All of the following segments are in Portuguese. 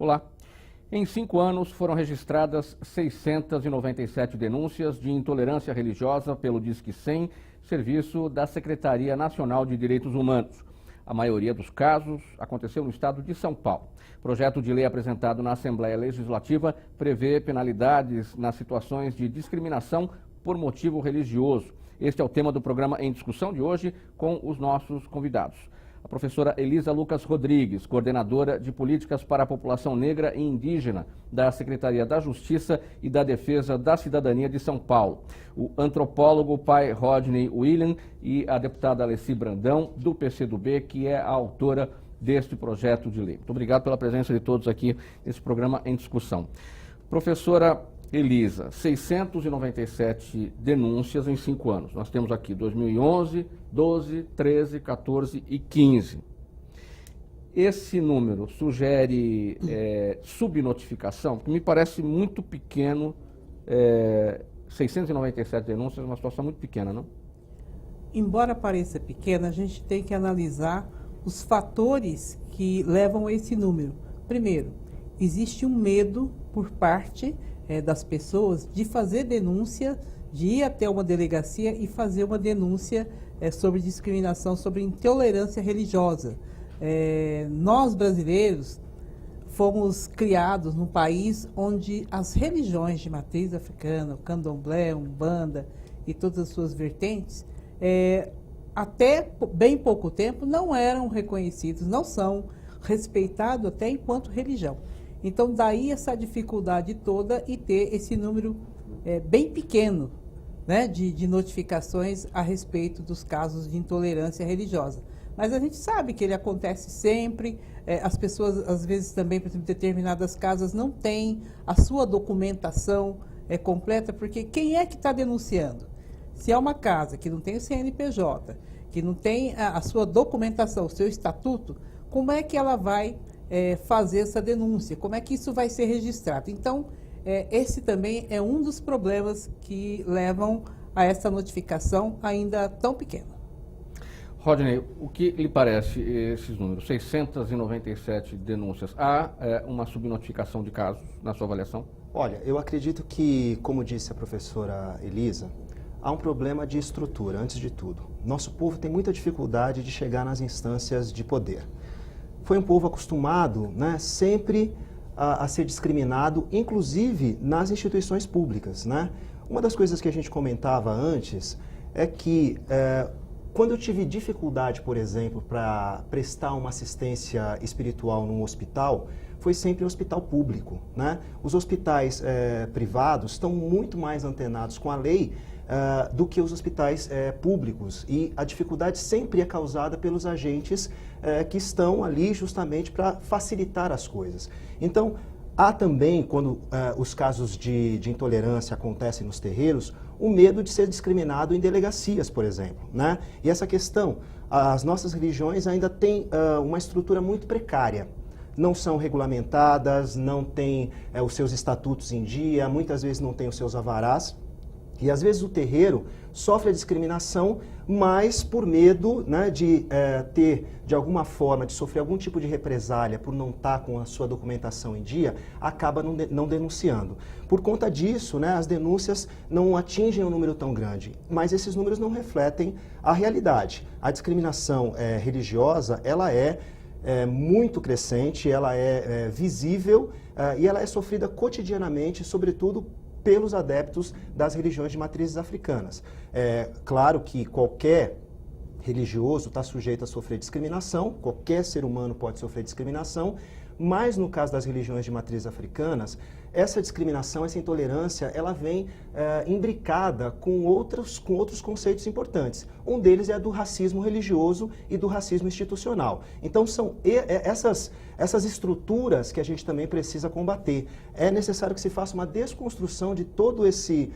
Olá. Em 5 anos foram registradas 697 denúncias de intolerância religiosa pelo Disque 100, serviço da Secretaria Nacional de Direitos Humanos. A maioria dos casos aconteceu no estado de São Paulo. O projeto de lei apresentado na Assembleia Legislativa prevê penalidades nas situações de discriminação por motivo religioso. Este é o tema do programa em discussão de hoje com os nossos convidados. A professora Elisa Lucas Rodrigues, coordenadora de políticas para a população negra e indígena da Secretaria da Justiça e da Defesa da Cidadania de São Paulo. O antropólogo pai Rodney William e a deputada Alessi Brandão, do PCdoB, que é a autora deste projeto de lei. Muito obrigado pela presença de todos aqui nesse programa em discussão. Professora Elisa, 697 denúncias em 5 anos. Nós temos aqui 2011, 12, 13, 14 e 15. Esse número sugere subnotificação, que me parece muito pequeno. 697 denúncias é uma situação muito pequena, não? Embora pareça pequena, a gente tem que analisar os fatores que levam a esse número. Primeiro, existe um medo por parte das pessoas de fazer denúncia, de ir até uma delegacia e fazer uma denúncia sobre discriminação, sobre intolerância religiosa. Nós, brasileiros, fomos criados num país onde as religiões de matriz africana, o candomblé, umbanda e todas as suas vertentes, até bem pouco tempo não eram reconhecidos, não são respeitados até enquanto religião. Então, daí essa dificuldade toda e ter esse número bem pequeno, né, de notificações a respeito dos casos de intolerância religiosa. Mas a gente sabe que ele acontece sempre, as pessoas, às vezes também, por exemplo, determinadas casas não têm a sua documentação completa, porque quem é que está denunciando? Se é uma casa que não tem o CNPJ, que não tem a sua documentação, o seu estatuto, como é que ela vai fazer essa denúncia? Como é que isso vai ser registrado? Então, esse também é um dos problemas que levam a essa notificação ainda tão pequena. Rodney, o que lhe parece esses números? 697 denúncias. Há uma subnotificação de casos na sua avaliação? Olha, eu acredito que, como disse a professora Elisa, há um problema de estrutura, antes de tudo. Nosso povo tem muita dificuldade de chegar nas instâncias de poder. Foi um povo acostumado, né, sempre a ser discriminado, inclusive nas instituições públicas, né? Uma das coisas que a gente comentava antes é que quando eu tive dificuldade, por exemplo, para prestar uma assistência espiritual num hospital, foi sempre um hospital público, né? Os hospitais privados estão muito mais antenados com a lei do que os hospitais públicos, e a dificuldade sempre é causada pelos agentes que estão ali justamente para facilitar as coisas. Então, há também, quando os casos de intolerância acontecem nos terreiros, o medo de ser discriminado em delegacias, por exemplo, né? E essa questão, as nossas religiões ainda têm uma estrutura muito precária. Não são regulamentadas, não têm os seus estatutos em dia, muitas vezes não têm os seus alvarás. E às vezes o terreiro sofre a discriminação, mas por medo, né, de ter, de alguma forma, de sofrer algum tipo de represália por não estar com a sua documentação em dia, acaba não denunciando. Por conta disso, né, as denúncias não atingem um número tão grande, mas esses números não refletem a realidade. A discriminação religiosa, ela é muito crescente, ela é visível e ela é sofrida cotidianamente, sobretudo pelos adeptos das religiões de matrizes africanas. Claro que qualquer religioso está sujeito a sofrer discriminação, qualquer ser humano pode sofrer discriminação, mas no caso das religiões de matrizes africanas, essa discriminação, essa intolerância, ela vem imbricada com outros conceitos importantes. Um deles é a do racismo religioso e do racismo institucional. Então, são essas estruturas que a gente também precisa combater. É necessário que se faça uma desconstrução de todo esse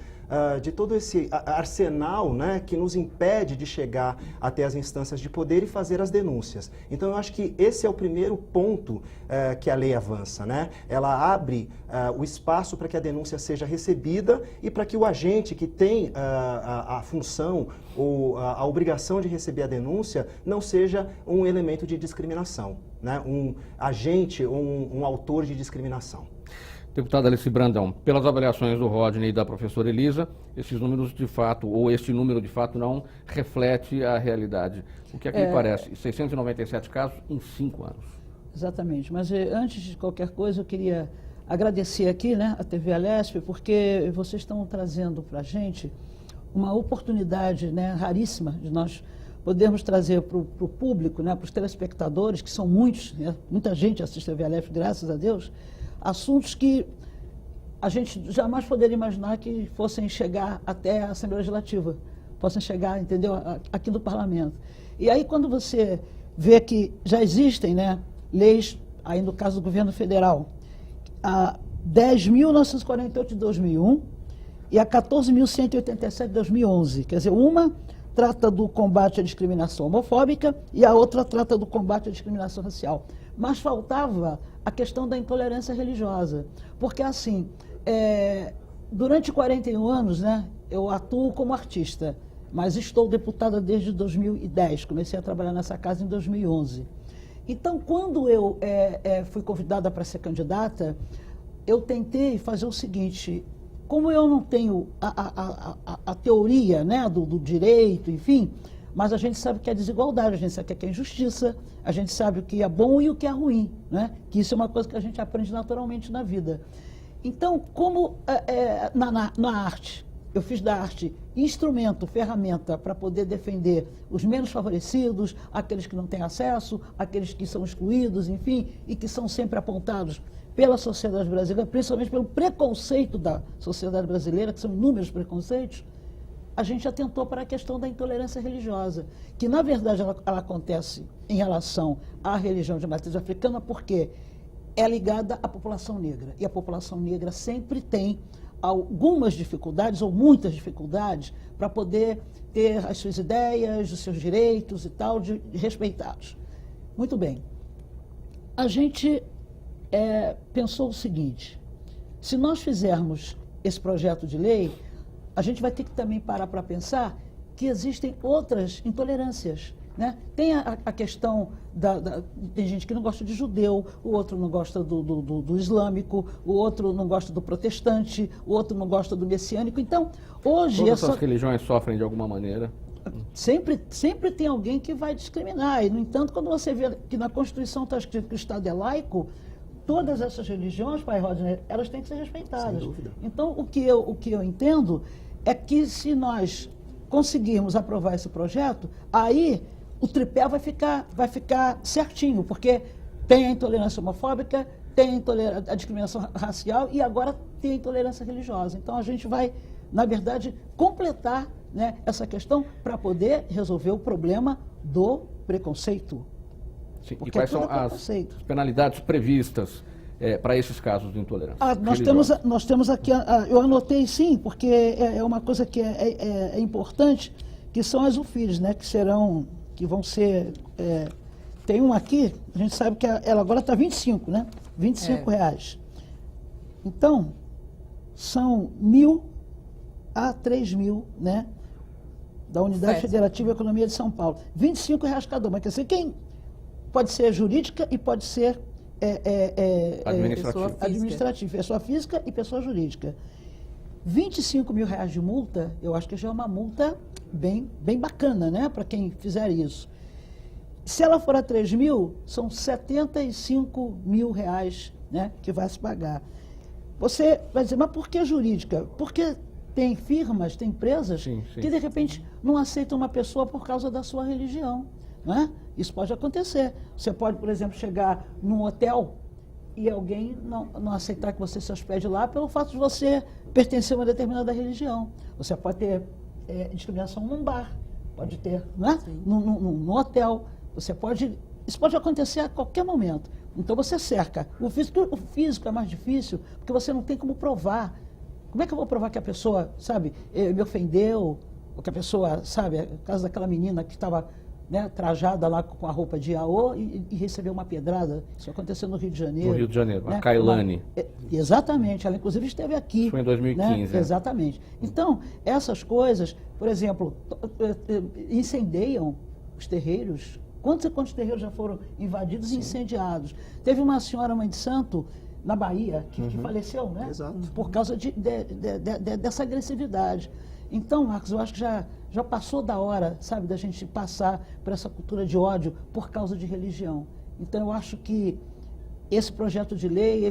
arsenal, né, que nos impede de chegar até as instâncias de poder e fazer as denúncias. Então, eu acho que esse é o primeiro ponto que a lei avança, né? Ela abre o espaço para que a denúncia seja recebida e para que o agente que tem a função ou a obrigação de receber a denúncia não seja um elemento de discriminação. né, um agente ou um autor de discriminação. Deputada Alice Brandão, pelas avaliações do Rodney e da professora Elisa, esses números de fato, ou este número de fato não reflete a realidade. O que é que lhe parece? 697 casos em 5 anos. Exatamente, mas antes de qualquer coisa eu queria agradecer aqui, né, a TV Alesp, porque vocês estão trazendo para a gente uma oportunidade, né, raríssima de nós podermos trazer para o público, né, para os telespectadores, que são muitos, né, muita gente assiste a TV Alesp, graças a Deus, assuntos que a gente jamais poderia imaginar que fossem chegar até a Assembleia Legislativa, possam chegar, entendeu, aqui do Parlamento. E aí quando você vê que já existem, né, leis, aí no caso do governo federal, a 10.948 de 2001 e a 14.187 de 2011, quer dizer, uma trata do combate à discriminação homofóbica e a outra trata do combate à discriminação racial. Mas faltava a questão da intolerância religiosa, porque assim, durante 41 anos, né, eu atuo como artista, mas estou deputada desde 2010, comecei a trabalhar nessa casa em 2011. Então, quando eu fui convidada para ser candidata, eu tentei fazer o seguinte: como eu não tenho a teoria, né, do direito, enfim, mas a gente sabe que é desigualdade, a gente sabe que é injustiça, a gente sabe o que é bom e o que é ruim, né? Que isso é uma coisa que a gente aprende naturalmente na vida. Então, como na arte, eu fiz da arte instrumento, ferramenta para poder defender os menos favorecidos, aqueles que não têm acesso, aqueles que são excluídos, enfim, e que são sempre apontados pela sociedade brasileira, principalmente pelo preconceito da sociedade brasileira, que são inúmeros preconceitos, a gente atentou para a questão da intolerância religiosa, que na verdade ela acontece em relação à religião de matriz africana, porque é ligada à população negra. E a população negra sempre tem algumas dificuldades, ou muitas dificuldades, para poder ter as suas ideias, os seus direitos e tal, respeitados. Muito bem. A gente pensou o seguinte: se nós fizermos esse projeto de lei, a gente vai ter que também parar para pensar que existem outras intolerâncias, né? Tem a questão tem gente que não gosta de judeu, o outro não gosta do islâmico, o outro não gosta do protestante, o outro não gosta do messiânico. Então, hoje... Todas essas religiões sofrem de alguma maneira. Sempre tem alguém que vai discriminar. E, no entanto, quando você vê que na Constituição está escrito que o Estado é laico, todas essas religiões, pai Rodney, elas têm que ser respeitadas. Sem dúvida. Então, o que eu entendo é que se nós conseguirmos aprovar esse projeto, aí o tripé vai ficar certinho, porque tem a intolerância homofóbica, tem a discriminação racial e agora tem a intolerância religiosa. Então a gente vai, na verdade, completar, né, essa questão para poder resolver o problema do preconceito. Sim. E quais são as penalidades previstas para esses casos de intolerância? Nós temos aqui, eu anotei sim, porque é uma coisa que é importante, que são as UFIRs, né, que vão ser, tem uma aqui, a gente sabe que ela agora está 25, né, R$25. Então, são 1.000 a 3.000, né, da Unidade Federativa de Economia de São Paulo. R$25 cada uma, quer dizer, quem pode ser jurídica e pode ser administrativa, pessoa física e pessoa jurídica. R$25 mil de multa, eu acho que já é uma multa bem bacana, né, para quem fizer isso. Se ela for a 3.000, são R$75 mil, né, que vai se pagar. Você vai dizer, mas por que jurídica? Porque tem firmas, tem empresas que de repente não aceitam uma pessoa por causa da sua religião, né? Isso pode acontecer. Você pode, por exemplo, chegar num hotel e alguém não aceitar que você se hospede lá pelo fato de você pertencer a uma determinada religião. Você pode ter discriminação num bar, pode ter, né? Num hotel. Isso pode acontecer a qualquer momento. Então você cerca. O físico é mais difícil, porque você não tem como provar. Como é que eu vou provar que a pessoa, sabe, me ofendeu, ou que a pessoa, sabe, no caso daquela menina que estava, né, trajada lá com a roupa de Iaô e recebeu uma pedrada. Isso aconteceu no Rio de Janeiro. No Rio de Janeiro, né? A Kailane. Exatamente, ela inclusive esteve aqui. Foi em 2015. Né? Exatamente. Então, essas coisas, por exemplo, incendeiam os terreiros Quantos e quantos terreiros já foram invadidos e incendiados? Teve uma senhora mãe de santo na Bahia que faleceu, né? Exato. Por causa dessa agressividade. Então, Marcos, eu acho que já passou da hora, sabe, da gente passar por essa cultura de ódio por causa de religião. Então, eu acho que esse projeto de lei,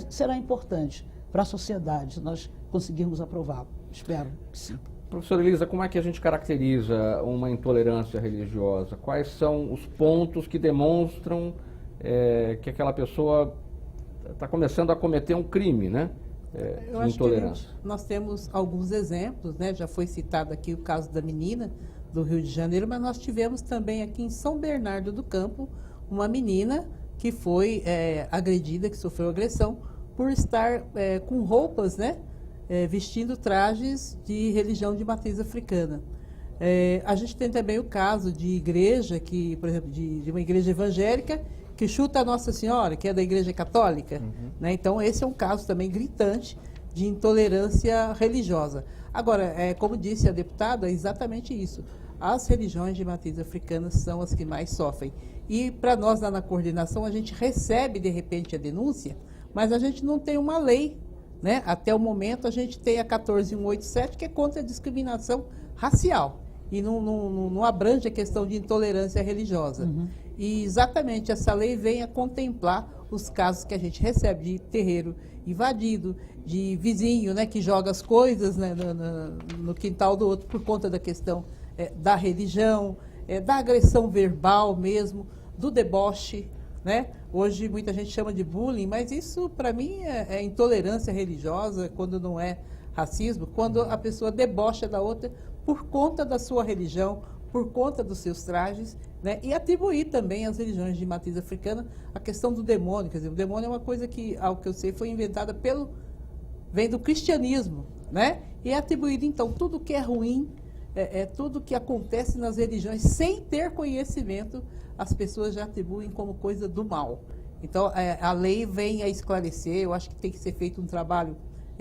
será importante para a sociedade, se nós conseguirmos aprová-lo. Espero que sim. Professora Elisa, como é que a gente caracteriza uma intolerância religiosa? Quais são os pontos que demonstram que aquela pessoa está começando a cometer um crime, né? Eu De acho intolerância. que nós temos alguns exemplos, né? Já foi citado aqui o caso da menina do Rio de Janeiro, mas nós tivemos também aqui em São Bernardo do Campo uma menina que foi agredida, que sofreu agressão, por estar com roupas, né? Vestindo trajes de religião de matriz africana. A gente tem também o caso de igreja, que, por exemplo, de uma igreja evangélica que chuta a Nossa Senhora, que é da igreja católica. Né? Então, esse é um caso também gritante de intolerância religiosa. Agora, como disse a deputada, é exatamente isso. As religiões de matriz africana são as que mais sofrem. E, para nós, lá na coordenação, a gente recebe, de repente, a denúncia, mas a gente não tem uma lei. Né? Até o momento, a gente tem a 14187, que é contra a discriminação racial. E não abrange a questão de intolerância religiosa. E exatamente essa lei vem a contemplar os casos que a gente recebe de terreiro invadido, de vizinho, né, que joga as coisas, né, no quintal do outro por conta da questão da religião, da agressão verbal mesmo, do deboche. Né? Hoje muita gente chama de bullying, mas isso para mim é intolerância religiosa, quando não é racismo, quando a pessoa debocha da outra por conta da sua religião, por conta dos seus trajes, né? E atribuir também às religiões de matriz africana a questão do demônio. Quer dizer, o demônio é uma coisa que, ao que eu sei, foi inventada vem do cristianismo, né? E é atribuído, então, tudo que é ruim, tudo que acontece nas religiões, sem ter conhecimento, as pessoas já atribuem como coisa do mal. Então, a lei vem a esclarecer. Eu acho que tem que ser feito um trabalho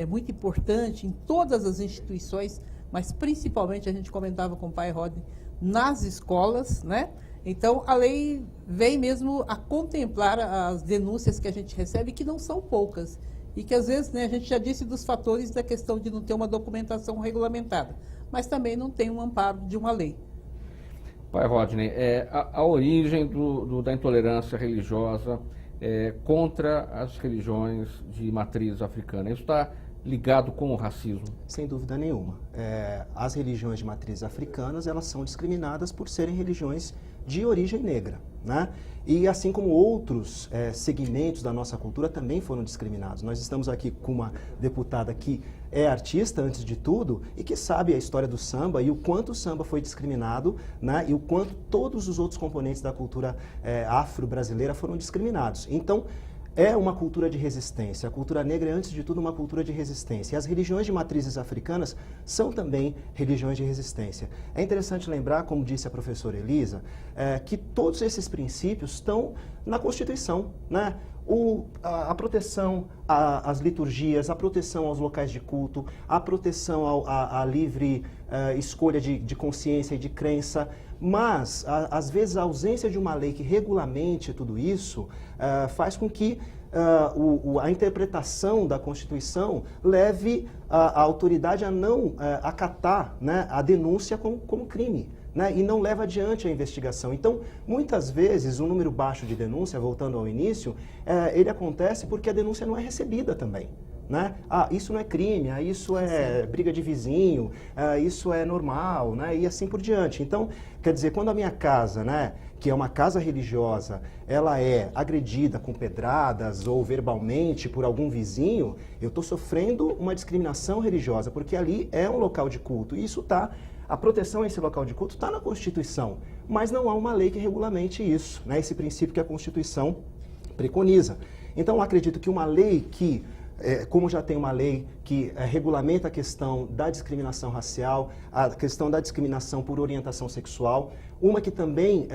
muito importante em todas as instituições, mas principalmente, a gente comentava com o pai Rodney, nas escolas, né? Então, a lei vem mesmo a contemplar as denúncias que a gente recebe, que não são poucas, e que às vezes, né, a gente já disse dos fatores da questão de não ter uma documentação regulamentada, mas também não tem um amparo de uma lei. Pai Rodney, a origem da intolerância religiosa contra as religiões de matriz africana, isso está ligado com o racismo? Sem dúvida nenhuma. As religiões de matriz africanas, elas são discriminadas por serem religiões de origem negra, né? E assim como outros segmentos da nossa cultura também foram discriminados. Nós estamos aqui com uma deputada que é artista, antes de tudo, e que sabe a história do samba e o quanto o samba foi discriminado, né? E o quanto todos os outros componentes da cultura afro-brasileira foram discriminados. Então, é uma cultura de resistência. A cultura negra é, antes de tudo, uma cultura de resistência. E as religiões de matrizes africanas são também religiões de resistência. É interessante lembrar, como disse a professora Elisa, que todos esses princípios estão na Constituição, né? A proteção às liturgias, a proteção aos locais de culto, a proteção à livre escolha de consciência e de crença. Mas, às vezes, a ausência de uma lei que regulamente tudo isso faz com que a interpretação da Constituição leve a autoridade a não acatar, né, a denúncia como crime. Né, e não leva adiante a investigação. Então, muitas vezes, um número baixo de denúncia, voltando ao início, ele acontece porque a denúncia não é recebida também. Né? Isso não é crime, isso é briga de vizinho, isso é normal, né? E assim por diante. Então, quer dizer, quando a minha casa, né, que é uma casa religiosa, ela é agredida com pedradas ou verbalmente por algum vizinho, eu estou sofrendo uma discriminação religiosa, porque ali é um local de culto. E isso está... A proteção a esse local de culto está na Constituição, mas não há uma lei que regulamente isso, né? Esse princípio que a Constituição preconiza. Então, acredito que uma lei que, como já tem uma lei que regulamenta a questão da discriminação racial, a questão da discriminação por orientação sexual, uma que também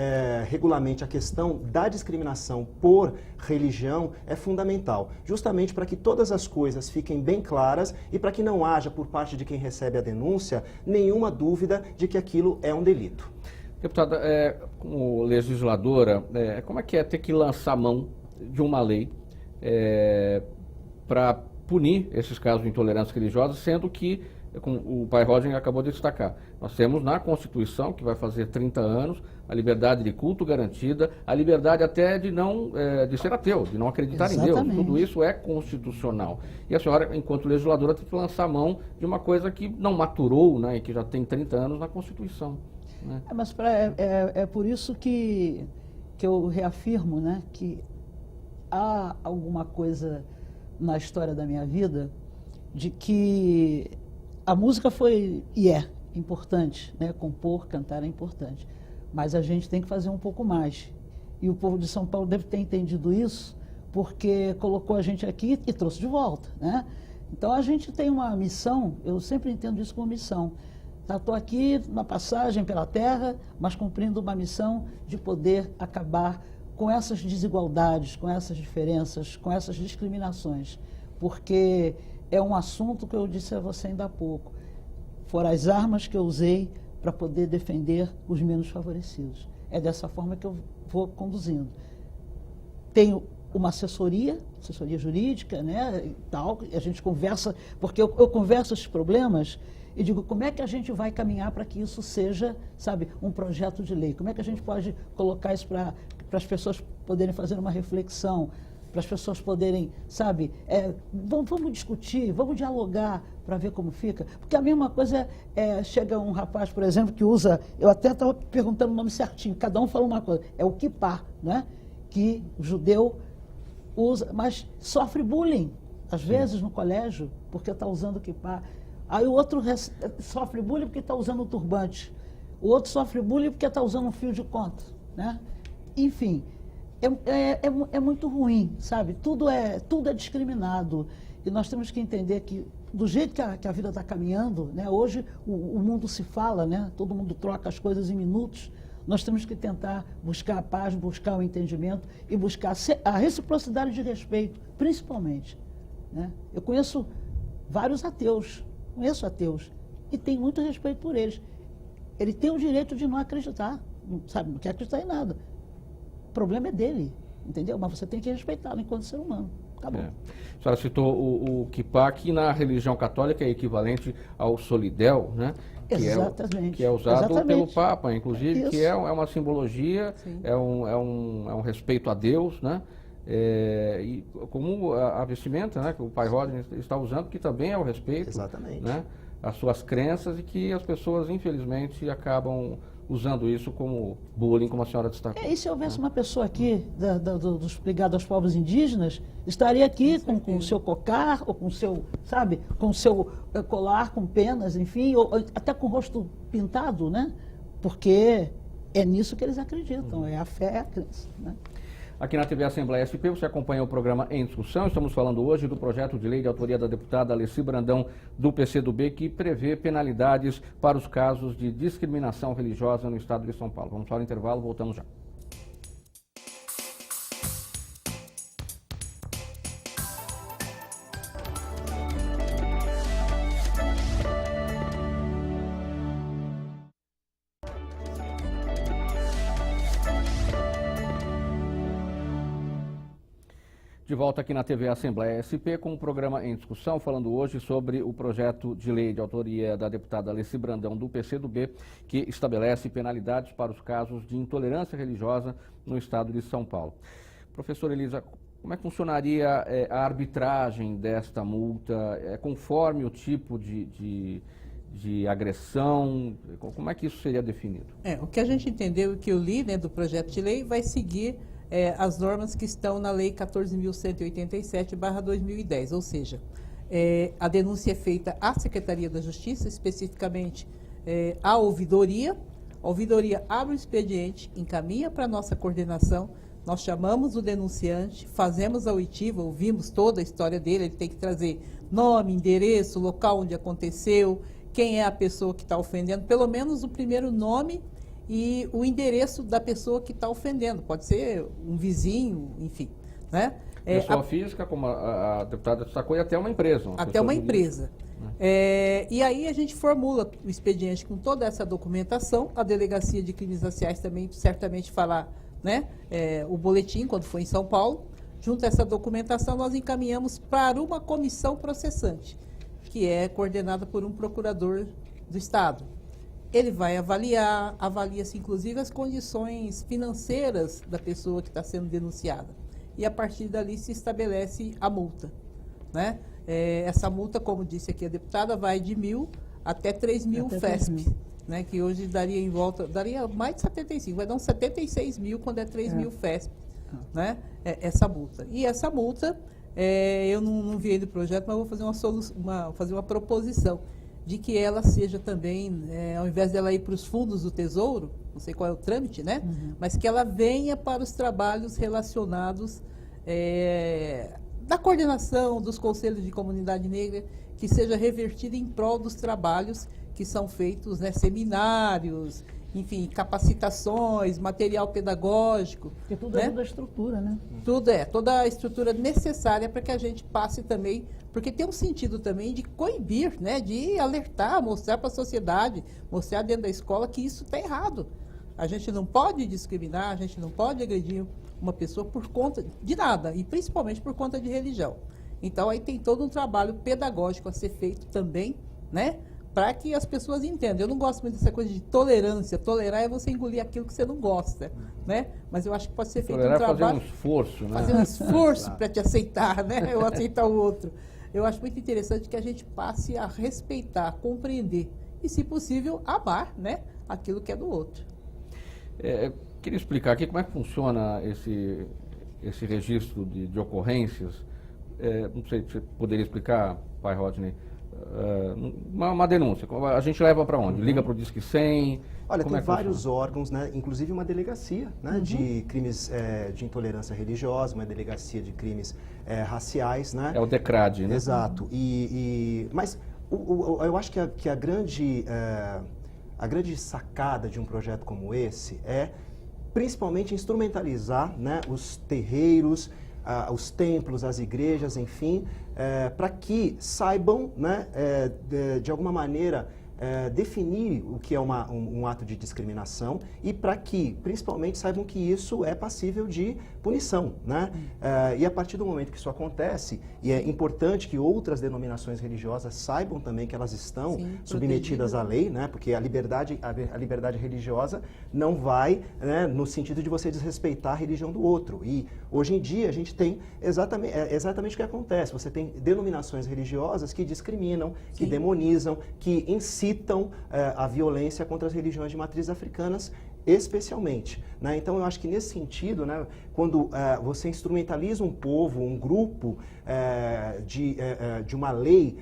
regulamente a questão da discriminação por religião é fundamental, justamente para que todas as coisas fiquem bem claras e para que não haja, por parte de quem recebe a denúncia, nenhuma dúvida de que aquilo é um delito. Deputada, como legisladora, como é que é ter que lançar mão de uma lei para punir esses casos de intolerância religiosa, sendo que, como o pai Roger acabou de destacar, nós temos na Constituição, que vai fazer 30 anos, a liberdade de culto garantida, a liberdade até de ser ateu, de não acreditar Exatamente. em Deus. Tudo isso é constitucional. E a senhora, enquanto legisladora, tem que lançar mão de uma coisa que não maturou, né, e que já tem 30 anos na Constituição. Né? Mas é por isso que eu reafirmo, né, que há alguma coisa na história da minha vida de que a música foi e é importante, né? Compor, cantar é importante, mas a gente tem que fazer um pouco mais. E o povo de São Paulo deve ter entendido isso, porque colocou a gente aqui e trouxe de volta, né? Então a gente tem uma missão, eu sempre entendo isso como missão. Estou aqui na passagem pela terra, mas cumprindo uma missão de poder acabar com essas desigualdades, com essas diferenças, com essas discriminações, porque é um assunto que eu disse a você ainda há pouco. Foram as armas que eu usei para poder defender os menos favorecidos. É dessa forma que eu vou conduzindo. Tenho uma assessoria jurídica, né, e tal, a gente conversa, porque eu converso esses problemas e digo, como é que a gente vai caminhar para que isso seja, sabe, um projeto de lei? Como é que a gente pode colocar isso para as pessoas poderem fazer uma reflexão, para as pessoas poderem, sabe, vamos discutir, vamos dialogar para ver como fica? Porque a mesma coisa chega um rapaz, por exemplo, que usa, eu até estava perguntando o nome certinho, cada um fala uma coisa, é o kippah, né? Que o judeu usa, mas sofre bullying, às vezes no colégio, porque está usando o kippah. Aí o outro sofre bullying porque está usando um turbante. O outro sofre bullying porque está usando um fio de conta, né? Enfim, é muito ruim, sabe? Tudo é discriminado. E nós temos que entender que, do jeito que a vida está caminhando, né? Hoje o mundo se fala, né? Todo mundo troca as coisas em minutos. Nós temos que tentar buscar a paz, buscar o entendimento e buscar a reciprocidade de respeito, principalmente, né? Eu conheço vários ateus, e tenho muito respeito por eles. Ele tem o direito de não acreditar, sabe? Não quer acreditar em nada. O problema é dele, entendeu? Mas você tem que respeitá-lo enquanto ser humano. Tá bom. A senhora citou o kippah, que na religião católica é equivalente ao solidel, né? Exatamente. Que é usado pelo Papa, inclusive, Isso. que é uma simbologia, é um respeito a Deus, né? E como a vestimenta, né, que o pai Rodney está usando, que também é o respeito, Exatamente, né, às suas crenças, e que as pessoas, infelizmente, acabam usando isso como bullying, como a senhora destacou. E se houvesse uma pessoa aqui ligada aos povos indígenas, estaria aqui com o seu cocar, ou com o seu, sabe, com o seu colar com penas, enfim, ou até com o rosto pintado, né? Porque é nisso que eles acreditam, é a fé, é a crença, né? Aqui na TV Assembleia SP, você acompanha o programa Em Discussão. Estamos falando hoje do projeto de lei de autoria da deputada Alessi Brandão, do PCdoB, que prevê penalidades para os casos de discriminação religiosa no estado de São Paulo. Vamos para o intervalo, voltamos já. De volta aqui na TV Assembleia SP com o programa Em Discussão, falando hoje sobre o projeto de lei de autoria da deputada Alessi Brandão, do PCdoB, que estabelece penalidades para os casos de intolerância religiosa no estado de São Paulo. Professora Elisa, como é que funcionaria a arbitragem desta multa? Conforme o tipo de agressão? Como é que isso seria definido? O que a gente entendeu, que eu li, né, do projeto de lei, vai seguir as normas que estão na Lei 14.187/2010, ou seja, a denúncia é feita à Secretaria da Justiça, especificamente à ouvidoria. A ouvidoria abre o expediente, encaminha para a nossa coordenação, nós chamamos o denunciante, fazemos a oitiva, ouvimos toda a história dele, ele tem que trazer nome, endereço, local onde aconteceu, quem é a pessoa que está ofendendo, pelo menos o primeiro nome e o endereço da pessoa que está ofendendo. Pode ser um vizinho, enfim. né? Pessoa física, como a deputada destacou, e até uma empresa. Até uma empresa. E aí a gente formula o expediente com toda essa documentação, a Delegacia de Crimes Raciais também certamente fará, né, o boletim quando for em São Paulo. Junto a essa documentação, nós encaminhamos para uma comissão processante, que é coordenada por um procurador do Estado. Ele vai avaliar, avalia-se inclusive as condições financeiras da pessoa que está sendo denunciada. E a partir dali se estabelece a multa, né? Essa multa, como disse aqui a deputada, vai de 1.000 até 3.000 FESP, né? Que hoje daria mais de 75, vai dar uns 76 mil quando é 3.000 FESP, né? Essa multa. E essa multa, eu não vi ainda o projeto, mas vou fazer fazer uma proposição de que ela seja também, ao invés dela ir para os fundos do Tesouro, não sei qual é o trâmite, né? Mas que ela venha para os trabalhos relacionados da coordenação dos conselhos de comunidade negra, que seja revertida em prol dos trabalhos que são feitos, né? Seminários, enfim, capacitações, material pedagógico. Porque tudo né? ajuda a estrutura, né? Toda a estrutura necessária para que a gente passe também, porque tem um sentido também de coibir, né? De alertar, mostrar para a sociedade, mostrar dentro da escola que isso está errado. A gente não pode discriminar, a gente não pode agredir uma pessoa por conta de nada, e principalmente por conta de religião. Então aí tem todo um trabalho pedagógico a ser feito também, né? Para que as pessoas entendam. Eu não gosto muito dessa coisa de tolerância. Tolerar é você engolir aquilo que você não gosta, né? Mas eu acho que pode ser feito Tolerar um trabalho... fazer um esforço, né? Fazer um esforço para te aceitar, né? Ou aceitar o outro. Eu acho muito interessante que a gente passe a respeitar, a compreender e, se possível, amar, né? Aquilo que é do outro. Queria explicar aqui como é que funciona esse registro de ocorrências. Não sei se você poderia explicar, pai Rodney. Uma denúncia, a gente leva para onde? Liga para o Disque 100? Olha, como tem vários órgãos, né? Inclusive uma delegacia, né? De crimes de intolerância religiosa, uma delegacia de crimes raciais, né? É o DECRAD, né? Exato. Mas eu acho que a grande sacada de um projeto como esse é principalmente instrumentalizar, né, os terreiros, os templos, as igrejas, enfim, para que saibam, né, de alguma maneira, definir o que é um ato de discriminação e para que, principalmente, saibam que isso é passível de punição, né? E a partir do momento que isso acontece, e é importante que outras denominações religiosas saibam também que elas estão submetidas à lei, né? Porque a liberdade religiosa não vai, né, no sentido de você desrespeitar a religião do outro. E hoje em dia a gente tem exatamente o que acontece. Você tem denominações religiosas que discriminam, que demonizam, que incitam a violência contra as religiões de matriz africanas, especialmente, né? Então eu acho que nesse sentido, né, quando você instrumentaliza um povo, um grupo de uma lei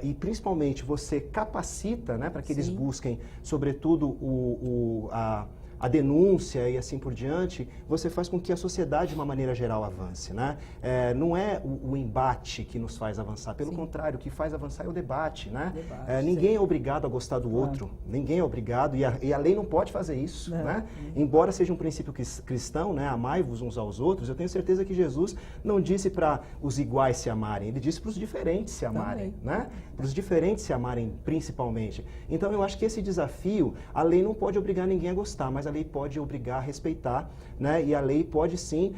e principalmente você capacita, né, para que eles busquem, sobretudo, a denúncia e assim por diante, você faz com que a sociedade, de uma maneira geral, avance, né? Não é o embate que nos faz avançar, pelo contrário, o que faz avançar é o debate, né? Ninguém é obrigado a gostar do outro, ninguém é obrigado, e a lei não pode fazer isso, né? Embora seja um princípio cristão, né? Amai-vos uns aos outros, eu tenho certeza que Jesus não disse para os iguais se amarem, ele disse para os diferentes se amarem, né? Para os diferentes se amarem, principalmente. Então, eu acho que esse desafio, a lei não pode obrigar ninguém a gostar, mas a lei pode obrigar a respeitar, né? E a lei pode sim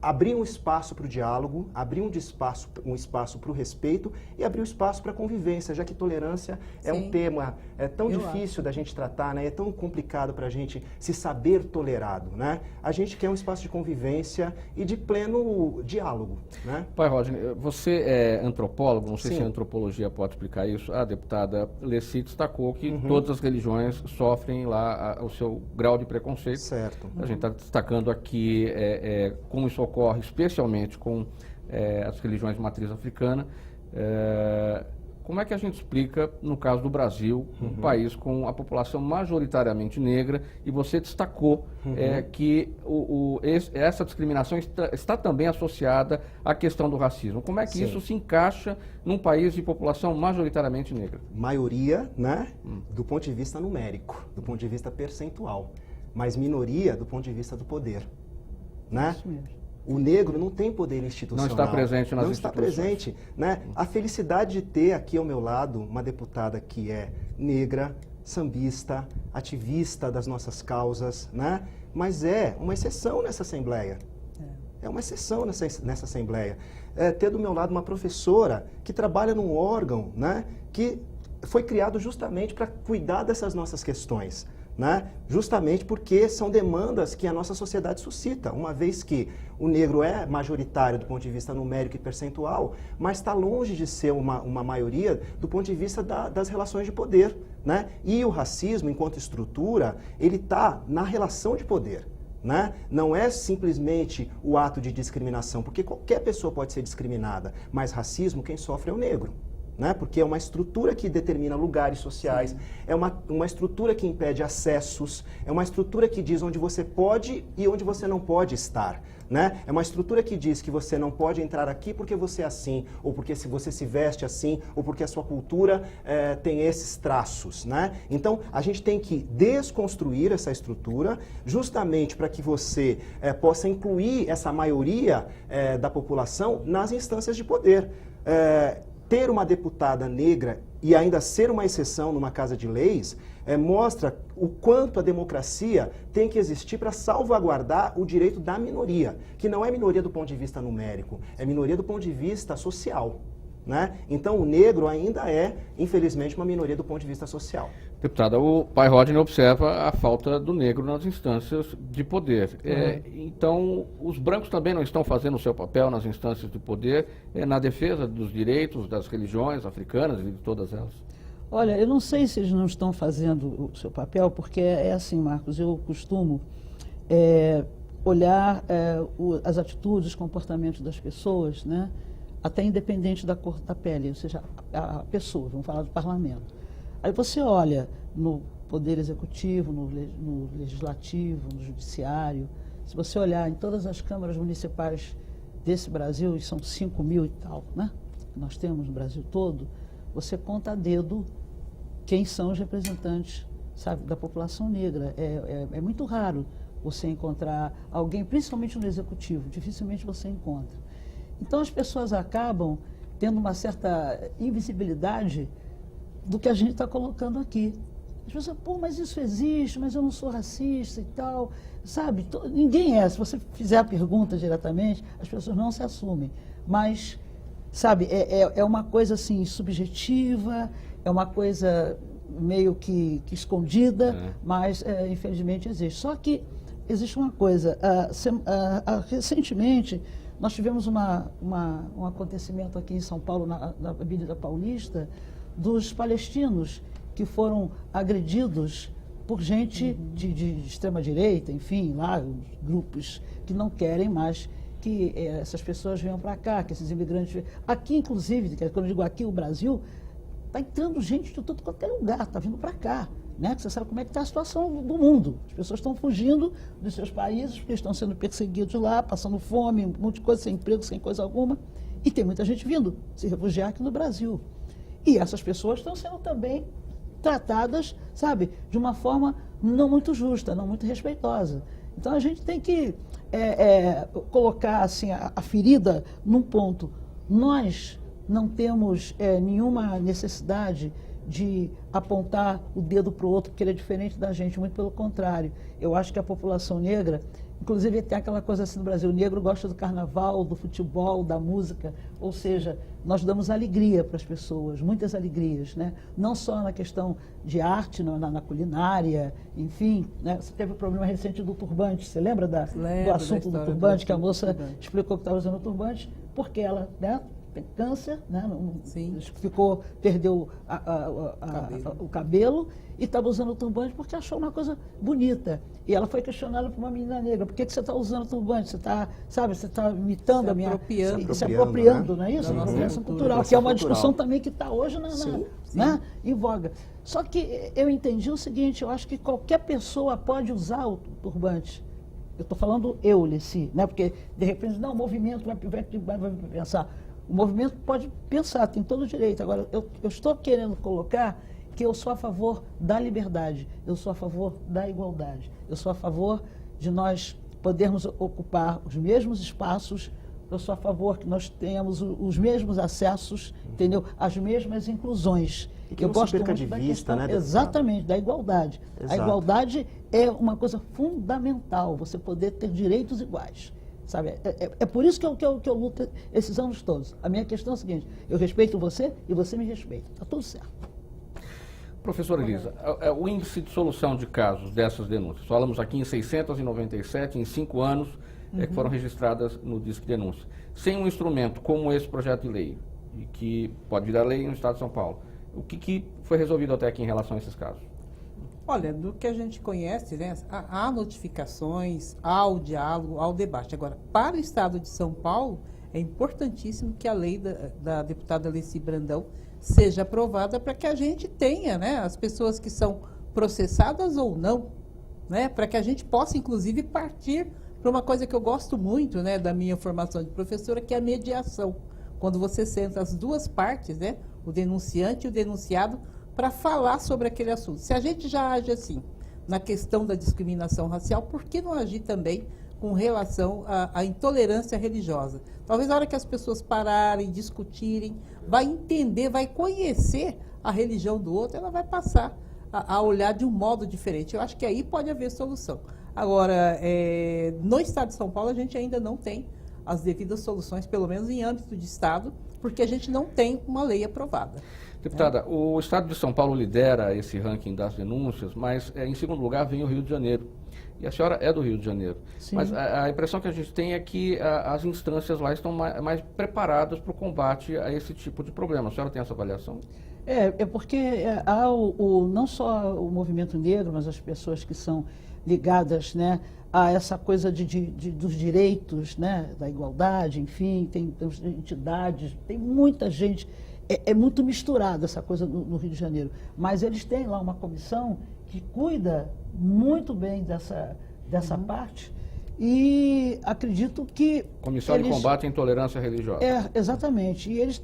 abrir um espaço para o diálogo, abrir um espaço para o respeito e abrir um espaço para a convivência, já que tolerância é um tema tão difícil da gente tratar, né? É tão complicado para a gente se saber tolerado, né? A gente quer um espaço de convivência e de pleno diálogo, né? Pai Rodney, você é antropólogo, não sei se a antropologia pode explicar isso. A deputada Leci destacou que todas as religiões sofrem lá o seu grau de preconceito. Certo. A gente está destacando aqui como isso ocorre especialmente com as religiões de matriz africana. Como é que a gente explica, no caso do Brasil, um país com a população majoritariamente negra, e você destacou que essa discriminação está também associada à questão do racismo. Como é que isso se encaixa num país de população majoritariamente negra? Maioria, né, do ponto de vista numérico, do ponto de vista percentual, mas minoria do ponto de vista do poder, né? Isso mesmo. O negro não tem poder institucional. Não está presente nas Não está presente, né? A felicidade de ter aqui ao meu lado uma deputada que é negra, sambista, ativista das nossas causas, né? Mas é uma exceção nessa Assembleia. É uma exceção nessa Assembleia. Ter do meu lado uma professora que trabalha num órgão, né, que foi criado justamente para cuidar dessas nossas questões, né? Justamente porque são demandas que a nossa sociedade suscita, uma vez que o negro é majoritário do ponto de vista numérico e percentual, mas está longe de ser uma maioria do ponto de vista das relações de poder, né? E o racismo, enquanto estrutura, ele está na relação de poder. Né? Não é simplesmente o ato de discriminação, porque qualquer pessoa pode ser discriminada, mas racismo quem sofre é o negro. Né? Porque é uma estrutura que determina lugares sociais, é uma estrutura que impede acessos, é uma estrutura que diz onde você pode e onde você não pode estar. Né? É uma estrutura que diz que você não pode entrar aqui porque você é assim, ou porque se você se veste assim, ou porque a sua cultura tem esses traços. Né? Então, a gente tem que desconstruir essa estrutura justamente para que você possa incluir essa maioria da população nas instâncias de poder. Ter uma deputada negra e ainda ser uma exceção numa casa de leis mostra o quanto a democracia tem que existir para salvaguardar o direito da minoria, que não é minoria do ponto de vista numérico, é minoria do ponto de vista social. Né? Então o negro ainda é, infelizmente, uma minoria do ponto de vista social. Deputada, o pai Rodney observa a falta do negro nas instâncias de poder. Então, os brancos também não estão fazendo o seu papel nas instâncias de poder na defesa dos direitos das religiões africanas e de todas elas? Olha, eu não sei se eles não estão fazendo o seu papel, porque é assim, Marcos, eu costumo olhar as atitudes, os comportamentos das pessoas, né? Até independente da cor da pele, ou seja, a pessoa, vamos falar do parlamento. Aí você olha no poder executivo, no legislativo, no judiciário, se você olhar em todas as câmaras municipais desse Brasil, e são 5.000 e tal, né, que nós temos no Brasil todo, você conta a dedo quem são os representantes, sabe, da população negra. É muito raro você encontrar alguém, principalmente no executivo, dificilmente você encontra. Então as pessoas acabam tendo uma certa invisibilidade do que a gente está colocando aqui. As pessoas, pô, mas isso existe, mas eu não sou racista e tal, sabe? Ninguém é. Se você fizer a pergunta diretamente, as pessoas não se assumem. Mas, sabe, é uma coisa assim subjetiva, é uma coisa meio que escondida, mas infelizmente existe. Só que existe uma coisa, recentemente nós tivemos um acontecimento aqui em São Paulo, na Avenida Paulista, dos palestinos que foram agredidos por gente de extrema-direita, enfim, lá, grupos que não querem mais que essas pessoas venham para cá, que esses imigrantes... Aqui, inclusive, quando eu digo aqui, o Brasil, está entrando gente de tudo quanto é lugar, está vindo para cá. Né? Você sabe como é que está a situação do mundo. As pessoas estão fugindo dos seus países, porque estão sendo perseguidos lá, passando fome, um monte de coisa, sem emprego, sem coisa alguma. E tem muita gente vindo se refugiar aqui no Brasil. E essas pessoas estão sendo também tratadas, sabe, de uma forma não muito justa, não muito respeitosa. Então a gente tem que colocar assim, a ferida num ponto. Nós não temos nenhuma necessidade de apontar o dedo para o outro, porque ele é diferente da gente, muito pelo contrário. Eu acho que a população negra, inclusive tem aquela coisa assim no Brasil, o negro gosta do carnaval, do futebol, da música, ou seja, nós damos alegria para as pessoas, muitas alegrias, né? Não só na questão de arte, na culinária, enfim, né? Você teve o problema recente do turbante, você lembra do assunto do turbante, que a moça explicou que estava usando o turbante, porque ela, né, tem câncer, né? Perdeu o cabelo e estava usando o turbante porque achou uma coisa bonita. E ela foi questionada por uma menina negra: por que você está usando o turbante? Você está, sabe, você está imitando se apropriando, né? Não é isso? A apropriação cultural, que é uma discussão também que está hoje né, em voga. Só que eu entendi o seguinte: eu acho que qualquer pessoa pode usar o turbante. Eu estou falando eu, Leci, né? Porque de repente, não, o movimento vai pensar. O movimento pode pensar, tem todo o direito. Agora, eu estou querendo colocar que eu sou a favor da liberdade, eu sou a favor da igualdade, eu sou a favor de nós podermos ocupar os mesmos espaços. Eu sou a favor que nós tenhamos os mesmos acessos, entendeu? As mesmas inclusões. E que não se perca de vista, né, deputado? Exatamente, da igualdade. Exato. A igualdade é uma coisa fundamental, você poder ter direitos iguais. Sabe? É por isso que eu luto esses anos todos. A minha questão é a seguinte: eu respeito você e você me respeita. Está tudo certo. Professora Elisa, o índice de solução de casos dessas denúncias, falamos aqui em 697 em 5 anos que foram registradas no Disque Denúncia. Sem um instrumento como esse projeto de lei, e que pode virar lei no Estado de São Paulo, o que foi resolvido até aqui em relação a esses casos? Olha, do que a gente conhece, né, há notificações, há o diálogo, há o debate. Agora, para o Estado de São Paulo, é importantíssimo que a lei da deputada Alessi Brandão seja aprovada para que a gente tenha, né, as pessoas que são processadas ou não, né, para que a gente possa, inclusive, partir para uma coisa que eu gosto muito, né, da minha formação de professora, que é a mediação. Quando você senta as duas partes, né, o denunciante e o denunciado, para falar sobre aquele assunto. Se a gente já age assim na questão da discriminação racial, por que não agir também com relação à intolerância religiosa? Talvez na hora que as pessoas pararem, discutirem, vai entender, vai conhecer a religião do outro, ela vai passar a olhar de um modo diferente. Eu acho que aí pode haver solução. Agora, no Estado de São Paulo, a gente ainda não tem as devidas soluções, pelo menos em âmbito de Estado, porque a gente não tem uma lei aprovada. Deputada, o Estado de São Paulo lidera esse ranking das denúncias, mas em segundo lugar vem o Rio de Janeiro. E a senhora é do Rio de Janeiro. Sim. Mas a impressão que a gente tem é que as instâncias lá estão mais preparadas para o combate a esse tipo de problema. A senhora tem essa avaliação? É porque há não só o movimento negro, mas as pessoas que são ligadas, né, a essa coisa dos direitos, né, da igualdade, enfim, tem entidades, tem muita gente. É muito misturada essa coisa no Rio de Janeiro. Mas eles têm lá uma comissão que cuida muito bem dessa parte e acredito que... Comissão de Combate à Intolerância Religiosa. Exatamente. E eles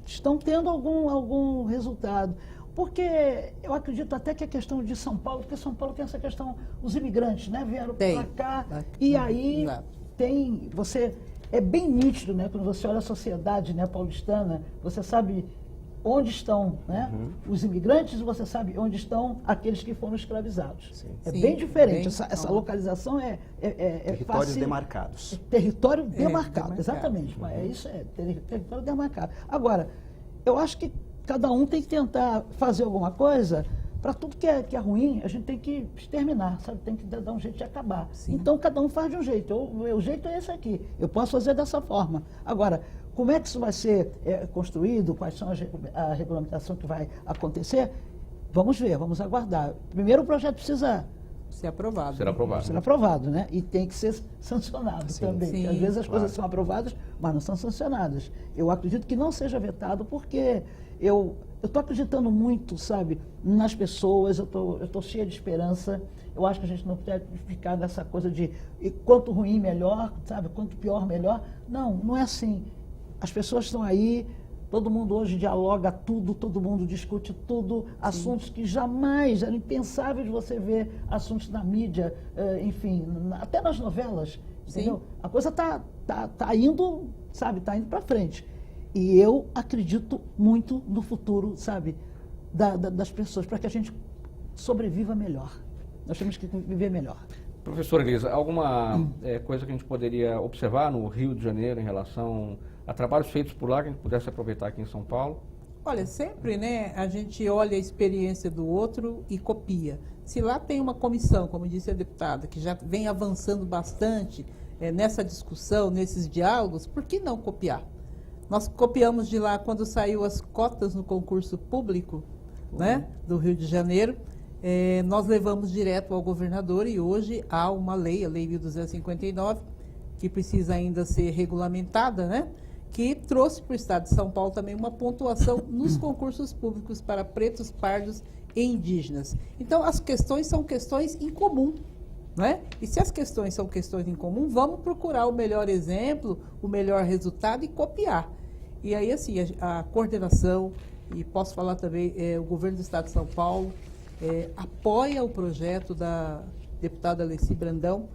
estão tendo algum resultado. Porque eu acredito até que a questão de São Paulo, porque São Paulo tem essa questão, os imigrantes, né, vieram para cá, e aí tem... É bem nítido, né, quando você olha a sociedade, né, paulistana, você sabe onde estão, né, os imigrantes, e você sabe onde estão aqueles que foram escravizados. Sim. Bem diferente, essa localização é territórios fácil, demarcados. Território demarcado, exatamente. Território demarcado. Agora, eu acho que cada um tem que tentar fazer alguma coisa. Para tudo que é ruim, a gente tem que exterminar, sabe? Tem que dar um jeito de acabar. Sim. Então, cada um faz de um jeito. O jeito é esse aqui. Eu posso fazer dessa forma. Agora, como é que isso vai ser construído? Quais são a regulamentação que vai acontecer? Vamos ver, vamos aguardar. Primeiro, o projeto precisa ser aprovado. Ser aprovado, né? E tem que ser sancionado também. Sim, às vezes as coisas são aprovadas, mas não são sancionadas. Eu acredito que não seja vetado porque eu estou acreditando muito, sabe, nas pessoas, eu estou cheia de esperança. Eu acho que a gente não deve ficar nessa coisa de quanto ruim melhor, sabe, quanto pior melhor. Não é assim. As pessoas estão aí, todo mundo hoje dialoga tudo, todo mundo discute tudo, assuntos que jamais eram impensáveis de você ver, assuntos na mídia, enfim, até nas novelas, entendeu? A coisa tá indo, sabe, tá indo para frente. E eu acredito muito no futuro, sabe, das pessoas, para que a gente sobreviva melhor. Nós temos que viver melhor. Professora Elisa, alguma coisa que a gente poderia observar no Rio de Janeiro em relação a trabalhos feitos por lá que a gente pudesse aproveitar aqui em São Paulo? Olha, sempre, né, a gente olha a experiência do outro e copia. Se lá tem uma comissão, como disse a deputada, que já vem avançando bastante nessa discussão, nesses diálogos, por que não copiar? Nós copiamos de lá quando saiu as cotas no concurso público, né, do Rio de Janeiro. Nós levamos direto ao governador e hoje há uma lei, a Lei 1.259, que precisa ainda ser regulamentada, né, que trouxe para o Estado de São Paulo também uma pontuação nos concursos públicos para pretos, pardos e indígenas. Então, as questões são questões em comum. Né? E se as questões são questões em comum, vamos procurar o melhor exemplo, o melhor resultado e copiar. E aí, assim, a coordenação, e posso falar também, o governo do Estado de São Paulo apoia o projeto da deputada Alessi Brandão